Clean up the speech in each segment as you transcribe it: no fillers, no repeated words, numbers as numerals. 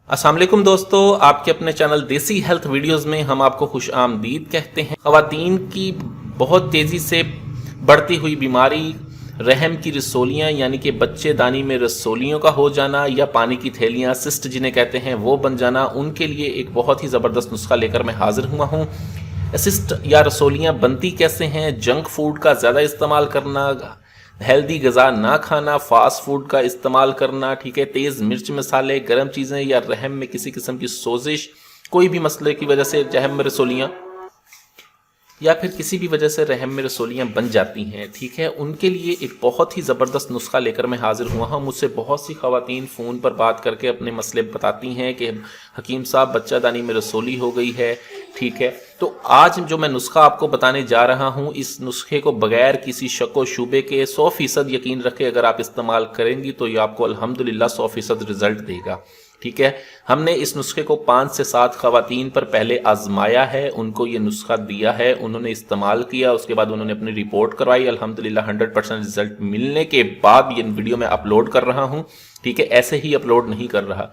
السلام علیکم دوستو، آپ کے اپنے چینل دیسی ہیلتھ ویڈیوز میں ہم آپ کو خوش آمدید کہتے ہیں۔ خواتین کی بہت تیزی سے بڑھتی ہوئی بیماری رحم کی رسولیاں یعنی کہ بچے دانی میں رسولیوں کا ہو جانا یا پانی کی تھیلیاں سسٹ جنہیں کہتے ہیں وہ بن جانا، ان کے لیے ایک بہت ہی زبردست نسخہ لے کر میں حاضر ہوا ہوں۔ سسٹ یا رسولیاں بنتی کیسے ہیں؟ جنک فوڈ کا زیادہ استعمال کرنا، ہیلدی غذا نہ کھانا، فاسٹ فوڈ کا استعمال کرنا، ٹھیک ہے، تیز مرچ مسالے، گرم چیزیں، یا رحم میں کسی قسم کی سوزش، کوئی بھی مسئلے کی وجہ سے رحم میں رسولیاں یا پھر کسی بھی وجہ سے رحم میں رسولیاں بن جاتی ہیں، ٹھیک ہے، ان کے لیے ایک بہت ہی زبردست نسخہ لے کر میں حاضر ہوا ہوں۔ مجھ سے بہت سی خواتین فون پر بات کر کے اپنے مسئلے بتاتی ہیں کہ حکیم صاحب بچہ دانی میں رسولی ہو گئی ہے، ٹھیک ہے۔ تو آج جو میں نسخہ آپ کو بتانے جا رہا ہوں، اس نسخے کو بغیر کسی شک و شبے کے 100% یقین رکھے اگر آپ استعمال کریں گی تو یہ آپ کو الحمدللہ 100% رزلٹ دے گا، ٹھیک ہے۔ ہم نے اس نسخے کو 5 سے 7 خواتین پر پہلے آزمایا ہے، ان کو یہ نسخہ دیا ہے، انہوں نے استعمال کیا، اس کے بعد انہوں نے اپنی رپورٹ کروائی، الحمدللہ 100% رزلٹ ملنے کے بعد یہ ویڈیو میں اپلوڈ کر رہا ہوں، ٹھیک ہے، ایسے ہی اپلوڈ نہیں کر رہا،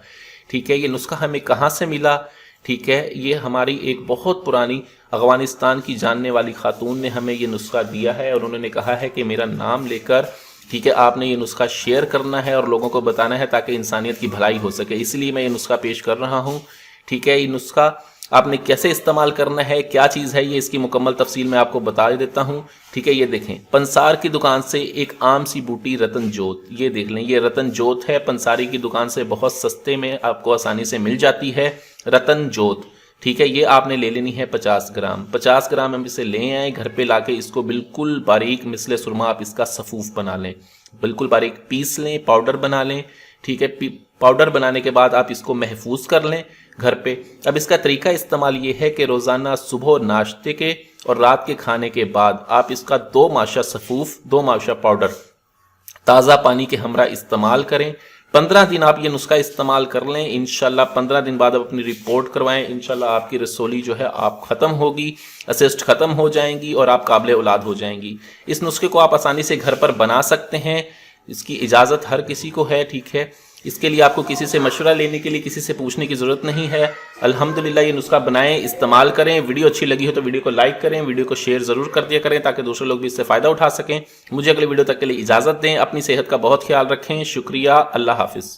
ٹھیک ہے۔ یہ نسخہ ہمیں کہاں سے ملا؟ ٹھیک ہے، یہ ہماری ایک بہت پرانی افغانستان کی جاننے والی خاتون نے ہمیں یہ نسخہ دیا ہے، اور انہوں نے کہا ہے کہ میرا نام لے کر، ٹھیک ہے، آپ نے یہ نسخہ شیئر کرنا ہے اور لوگوں کو بتانا ہے تاکہ انسانیت کی بھلائی ہو سکے، اس لیے میں یہ نسخہ پیش کر رہا ہوں، ٹھیک ہے۔ یہ نسخہ آپ نے کیسے استعمال کرنا ہے، کیا چیز ہے یہ، اس کی مکمل تفصیل میں آپ کو بتا دیتا ہوں، ٹھیک ہے۔ یہ دیکھیں، پنسار کی دکان سے ایک عام سی بوٹی رتن جوت، یہ دیکھ لیں، یہ رتن جوت ہے، پنساری کی دکان سے بہت سستے میں آپ کو آسانی سے مل جاتی ہے رتن جوت، ٹھیک ہے۔ یہ آپ نے لے لینی ہے 50 گرام، 50 گرام ہم اسے لے آئیں، گھر پہ لا کے اس کو بالکل باریک مثل سرما آپ اس کا صفوف بنا لیں، بالکل باریک پیس لیں، پاؤڈر بنا لیں، ٹھیک ہے۔ پاؤڈر بنانے کے بعد آپ اس کو محفوظ کر لیں گھر پہ۔ اب اس کا طریقہ استعمال یہ ہے کہ روزانہ صبح ناشتے کے اور رات کے کھانے کے بعد آپ اس کا 2 ماشا صفوف، 2 ماشا پاؤڈر تازہ پانی کے ہمراہ استعمال کریں۔ 15 دن آپ یہ نسخہ استعمال کر لیں، انشاءاللہ 15 دن بعد آپ اپنی رپورٹ کروائیں، انشاءاللہ آپ کی رسولی جو ہے آپ ختم ہوگی، اسسٹ ختم ہو جائیں گی اور آپ قابل اولاد ہو جائیں گی۔ اس نسخے کو آپ آسانی سے گھر پر بنا سکتے ہیں، اس کی اجازت ہر کسی کو ہے، ٹھیک ہے۔ اس کے لیے آپ کو کسی سے مشورہ لینے کے لیے کسی سے پوچھنے کی ضرورت نہیں ہے۔ الحمدللہ یہ نسخہ بنائیں، استعمال کریں۔ ویڈیو اچھی لگی ہو تو ویڈیو کو لائک کریں، ویڈیو کو شیئر ضرور کر دیا کریں تاکہ دوسرے لوگ بھی اس سے فائدہ اٹھا سکیں۔ مجھے اگلے ویڈیو تک کے لیے اجازت دیں، اپنی صحت کا بہت خیال رکھیں، شکریہ، اللہ حافظ۔